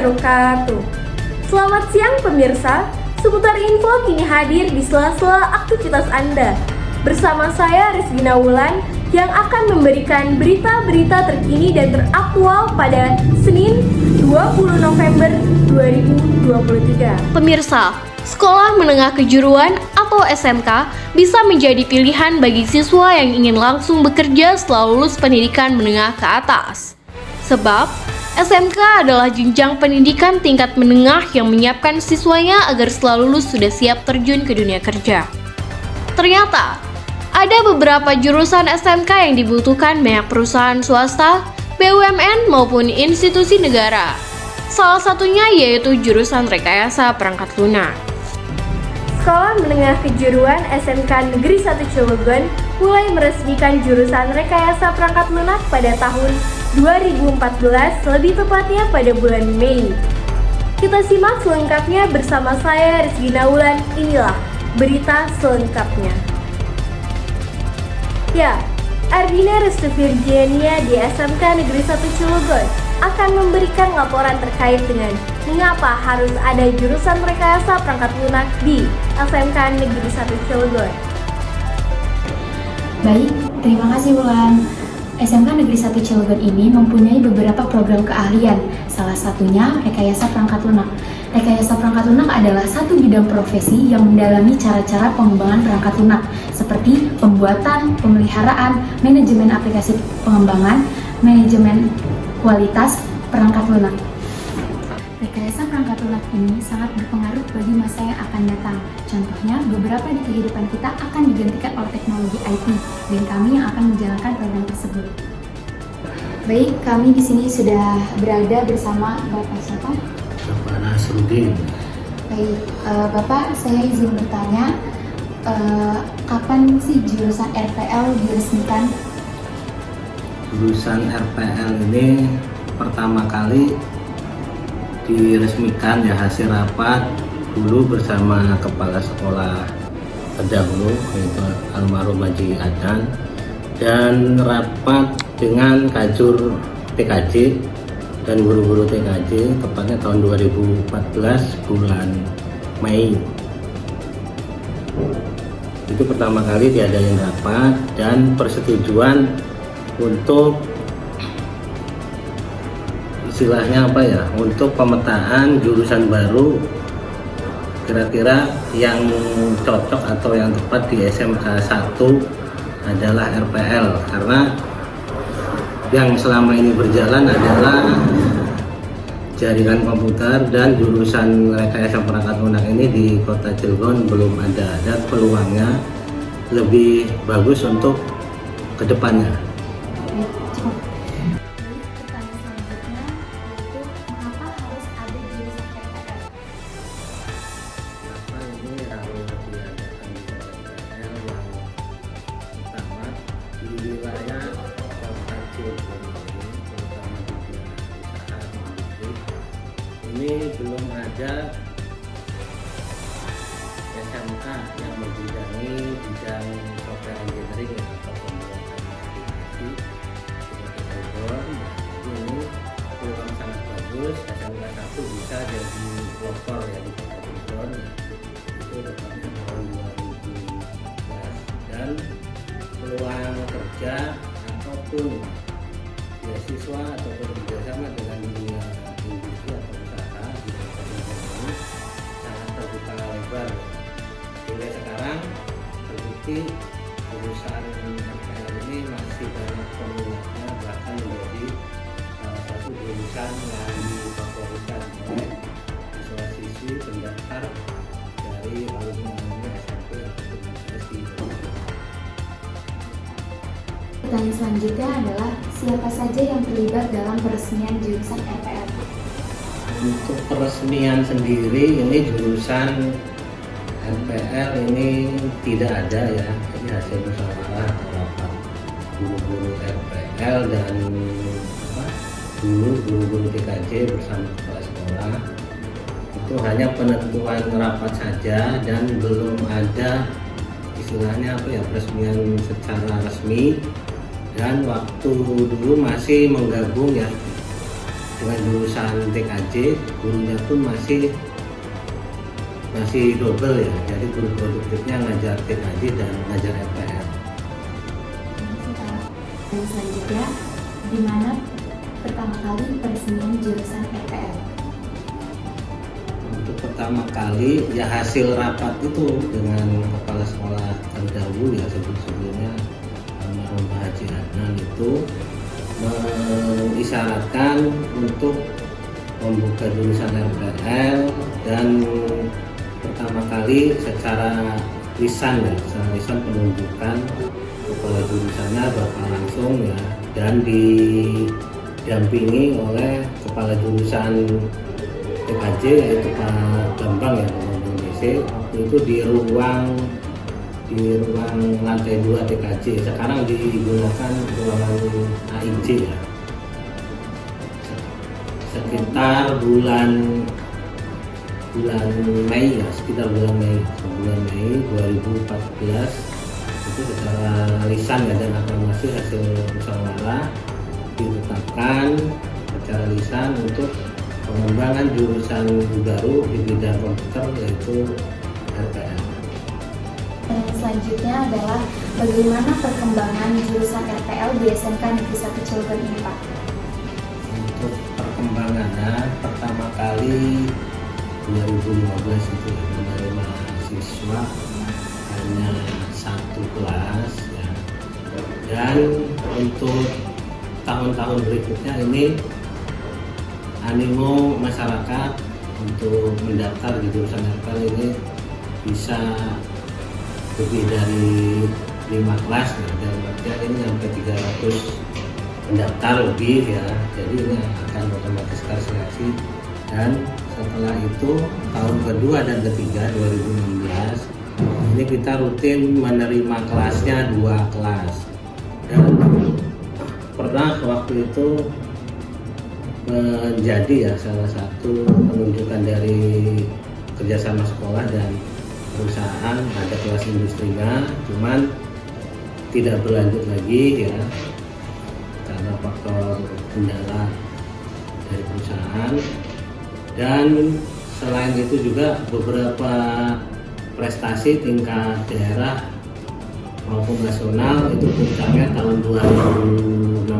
wabarakatuh. Selamat siang pemirsa, seputar info kini hadir di sela-sela aktivitas Anda. Bersama saya Rizkina Wulan yang akan memberikan berita-berita terkini dan teraktual pada Senin 20 November 2023. Pemirsa, Sekolah Menengah Kejuruan atau SMK bisa menjadi pilihan bagi siswa yang ingin langsung bekerja setelah lulus pendidikan menengah ke atas. Sebab, SMK adalah jenjang pendidikan tingkat menengah yang menyiapkan siswanya agar setelah lulus sudah siap terjun ke dunia kerja. Ternyata, ada beberapa jurusan SMK yang dibutuhkan banyak perusahaan swasta, BUMN maupun institusi negara. Salah satunya yaitu jurusan Rekayasa Perangkat Lunak. Sekolah Menengah Kejuruan SMK Negeri 1 Cilegon mulai meresmikan jurusan Rekayasa Perangkat Lunak pada tahun 2014, lebih tepatnya pada bulan Mei. Kita simak selengkapnya bersama saya Rizkina Wulan. Inilah berita selengkapnya. Ya, Ardina Restu Virginia di SMK Negeri 1 Cilegon akan memberikan laporan terkait dengan mengapa harus ada jurusan Rekayasa Perangkat Lunak di SMK Negeri 1 Cilegon. Baik, terima kasih Wulan. SMK Negeri 1 Cilegon ini mempunyai beberapa program keahlian, salah satunya Rekayasa Perangkat Lunak. Rekayasa Perangkat Lunak adalah satu bidang profesi yang mendalami cara-cara pengembangan perangkat lunak, seperti pembuatan, pemeliharaan, manajemen aplikasi pengembangan, manajemen kualitas perangkat lunak. Rekayasa perangkat lunak ini sangat berpengaruh bagi masa yang akan datang. Contohnya, beberapa di kehidupan kita akan digantikan oleh teknologi IT, dan kami yang akan menjalankan program tersebut. Baik, kami di sini sudah berada bersama Bapak siapa? Bapak Nasruddin. Baik, Bapak, saya izin bertanya, kapan sih jurusan RPL diresmikan? Jurusan RPL ini pertama kali diresmikan ya hasil rapat dulu bersama kepala sekolah terdahulu yaitu almarhum Haji Adnan, dan rapat dengan kajur TKJ dan guru-guru TKJ tepatnya tahun 2014 bulan Mei. Itu pertama kali diadain rapat dan persetujuan untuk istilahnya apa ya, untuk pemetaan jurusan baru kira-kira yang cocok atau yang tepat di SMK 1 adalah RPL, karena yang selama ini berjalan adalah jaringan komputer dan jurusan Rekayasa Perangkat Lunak ini di Kota Cilegon belum ada, dan peluangnya lebih bagus untuk kedepannya. Ini belum ada SMK yang membidangi bidang software engineering atau pembuatan aplikasi seperti Cilegon. Ini peluang sangat bagus. SMK 1 bisa jadi pelopor ya di Kota Cilegon. Itu tepatnya tahun 2014, dan peluang kerja ataupun beasiswa ataupun kerjasama dengan dunia industri atau usaha di Kota Cilegon ini sangat terbuka lebar. Hingga sekarang terbukti jurusan RPL ini masih banyak peminatnya, bahkan menjadi salah satu jurusan yang difavoritkan oleh siswa-siswi pendaftar dari alumni SMP ataupun SD. Pertanyaan selanjutnya adalah, siapa saja yang terlibat dalam peresmian jurusan RPL? Untuk peresmian sendiri, ini jurusan RPL ini tidak ada ya, jadi hasil musyawarah atau rapat guru-guru RPL dan guru-guru TKJ bersama kepala sekolah. Itu hanya penentuan rapat saja dan belum ada istilahnya apa ya, peresmian secara resmi. Dan waktu dulu masih menggabung ya dengan jurusan TKJ, gurunya pun masih double ya, jadi guru produktifnya ngajar TKJ dan ngajar RPL. Dan selanjutnya, di mana pertama kali peresmian jurusan RPL? Untuk pertama kali ya hasil rapat itu dengan kepala sekolah terdahulu ya, sebelumnya almarhum Pak Haji Adnan itu mengisyaratkan untuk membuka jurusan RPL, dan pertama kali secara lisan penunjukan kepala jurusannya Bapak langsung ya, dan didampingi oleh kepala jurusan TKJ yaitu Pak Bambang ya, Bambang DC. Waktu itu di ruang lantai 2 TKJ, sekarang digunakan ruangan AIJ ya. Sekitar bulan Mei ya, bulan Mei 2014 itu secara lisan ya dan aklamasi hasil musyawarah ditetapkan secara lisan untuk pengembangan jurusan baru di bidang komputer yaitu RPL. Dan selanjutnya adalah bagaimana perkembangan jurusan RPL di SMK Negeri 1 Cilegon ini, Pak? Untuk perkembangannya pertama kali 2015 itu menerima siswa hanya 1 kelas ya. Dan untuk tahun-tahun berikutnya ini animo masyarakat untuk mendaftar di jurusan RPL ini bisa lebih dari 5 kelas ya. Dan artinya ini sampai 300 pendaftar lebih ya, jadi ini akan otomatis terseleksi. Dan setelah itu tahun kedua dan ketiga 2016 ini kita rutin menerima kelasnya 2 kelas, dan pernah waktu itu menjadi ya salah satu penunjukan dari kerjasama sekolah dan perusahaan, ada kelas industrinya, cuman tidak berlanjut lagi ya karena faktor kendala dari perusahaan. Dan selain itu juga beberapa prestasi tingkat daerah maupun nasional itu puncaknya tahun 2016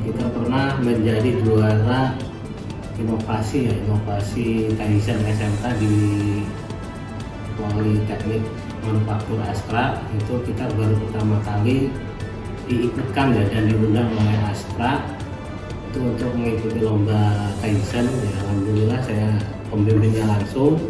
kita pernah menjadi juara inovasi Kaizen SMK di Politeknik Manufaktur Astra. Itu kita baru pertama kali diikutkan ya dan diundang oleh Astra itu untuk mengikuti lomba Kaizen ya. Alhamdulillah saya pembimbingnya langsung,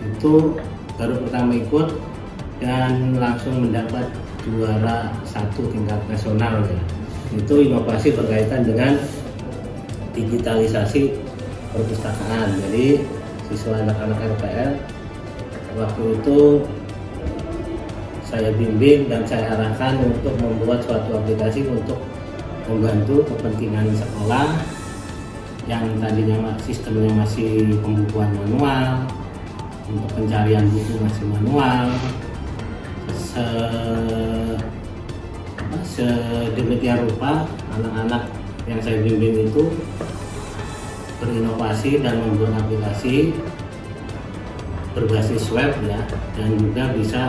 itu baru pertama ikut dan langsung mendapat juara 1 tingkat nasional ya. Itu inovasi berkaitan dengan digitalisasi perpustakaan. Jadi siswa anak-anak RPL waktu itu saya bimbing dan saya arahkan untuk membuat suatu aplikasi untuk membantu kepentingan sekolah yang tadinya sistemnya masih pembukuan manual, untuk pencarian buku masih manual. Sedemikian rupa anak-anak yang saya bimbing itu berinovasi dan membuat aplikasi berbasis web ya, dan juga bisa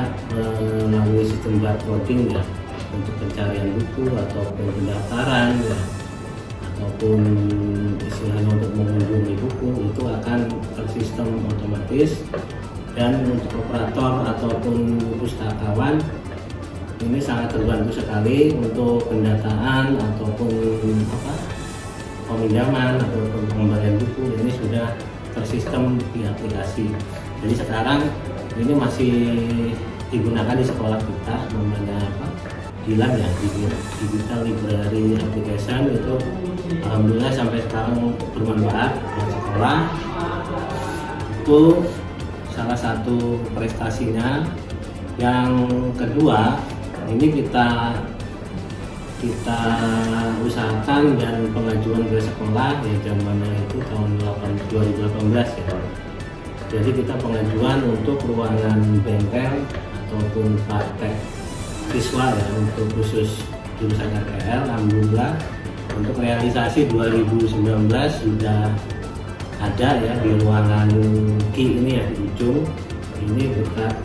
melalui sistem barcoding ya untuk pencarian buku ataupun pendaftaran ya, ataupun istilahnya untuk mengunjungi buku itu akan tersistem otomatis. Dan untuk operator ataupun pustakawan ini sangat terbantu sekali untuk pendataan ataupun peminjaman ataupun pengembalian buku, ini sudah tersistem di aplikasi. Jadi sekarang ini masih digunakan di sekolah kita, namanya DILAN ya, Digital Library Application. Itu alhamdulillah sampai sekarang bermanfaat buat sekolah. Itu salah satu prestasinya. Yang kedua, ini kita usahakan dan pengajuan ke sekolah ya, zamannya itu tahun 2018 ya. Jadi kita pengajuan untuk ruangan bengkel ataupun praktek siswa ya untuk khusus jurusan RPL. Alhamdulillah Untuk realisasi 2019 sudah ada ya di ruangan Q ini ya, di ujung ini berkat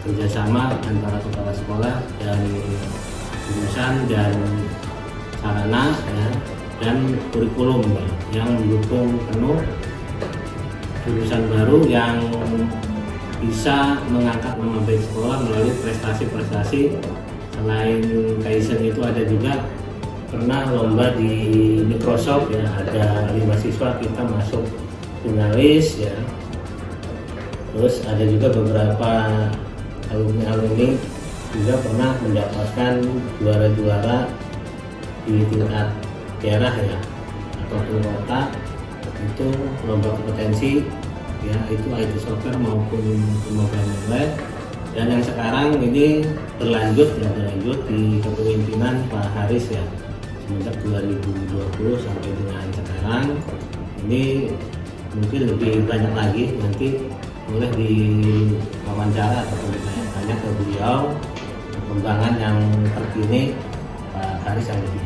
kerjasama antara kepala sekolah dan jurusan dan sarana ya, dan kurikulum ya, yang mendukung penuh jurusan baru yang bisa mengangkat nama baik sekolah melalui prestasi-prestasi. Selain Kaizen itu ada juga pernah lomba di Microsoft ya, ada 5 siswa kita masuk finalis ya. Terus ada juga beberapa alumni juga pernah mendapatkan juara-juara di tingkat daerah ya ataupun kota, itu lomba kompetensi ya, itu IT software maupun pemrograman web. Dan yang sekarang ini berlanjut di kepemimpinan Pak Haris ya, semenjak 2020 sampai dengan sekarang. Ini mungkin lebih banyak lagi, nanti boleh diwawancara atau ditanya ke beliau perkembangan yang terkini Pak Haris yang lebih.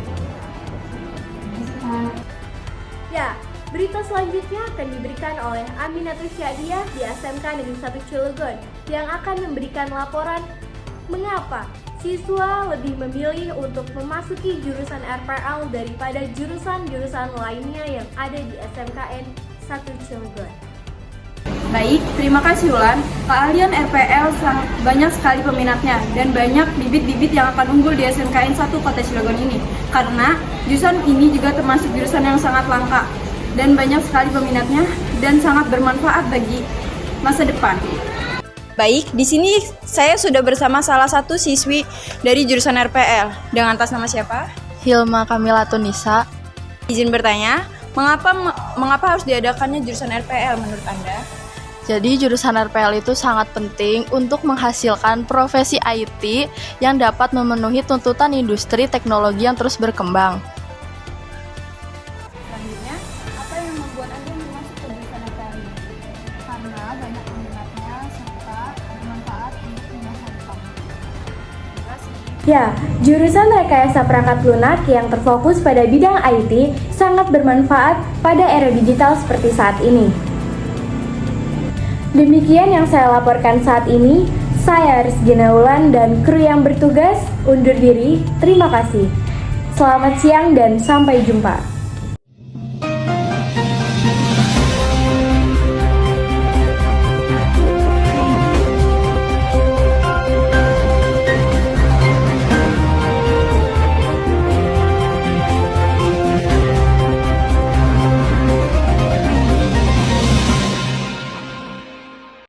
Ya, berita selanjutnya akan diberikan oleh Aminatus Syadiah di SMK Negeri 1 Cilegon yang akan memberikan laporan mengapa siswa lebih memilih untuk memasuki jurusan RPL daripada jurusan-jurusan lainnya yang ada di SMKN 1 Cilegon. Baik, terima kasih Wulan. Keahlian RPL sangat banyak sekali peminatnya dan banyak bibit-bibit yang akan unggul di SMKN 1 Kota Cilegon ini. Karena jurusan ini juga termasuk jurusan yang sangat langka dan banyak sekali peminatnya dan sangat bermanfaat bagi masa depan. Baik, di sini saya sudah bersama salah satu siswi dari jurusan RPL. Dengan atas nama siapa? Hilma Kamila Tunisa. Izin bertanya, mengapa harus diadakannya jurusan RPL menurut Anda? Jadi jurusan RPL itu sangat penting untuk menghasilkan profesi IT yang dapat memenuhi tuntutan industri teknologi yang terus berkembang. Selanjutnya, apa yang membuat Anda masuk ke jurusan RPL ini? Karena banyak peminatnya serta bermanfaat untuk masa depan. Terima kasih. Ya, jurusan Rekayasa Perangkat Lunak yang terfokus pada bidang IT sangat bermanfaat pada era digital seperti saat ini. Demikian yang saya laporkan saat ini. Saya Rizkina Wulan dan kru yang bertugas undur diri. Terima kasih. Selamat siang dan sampai jumpa.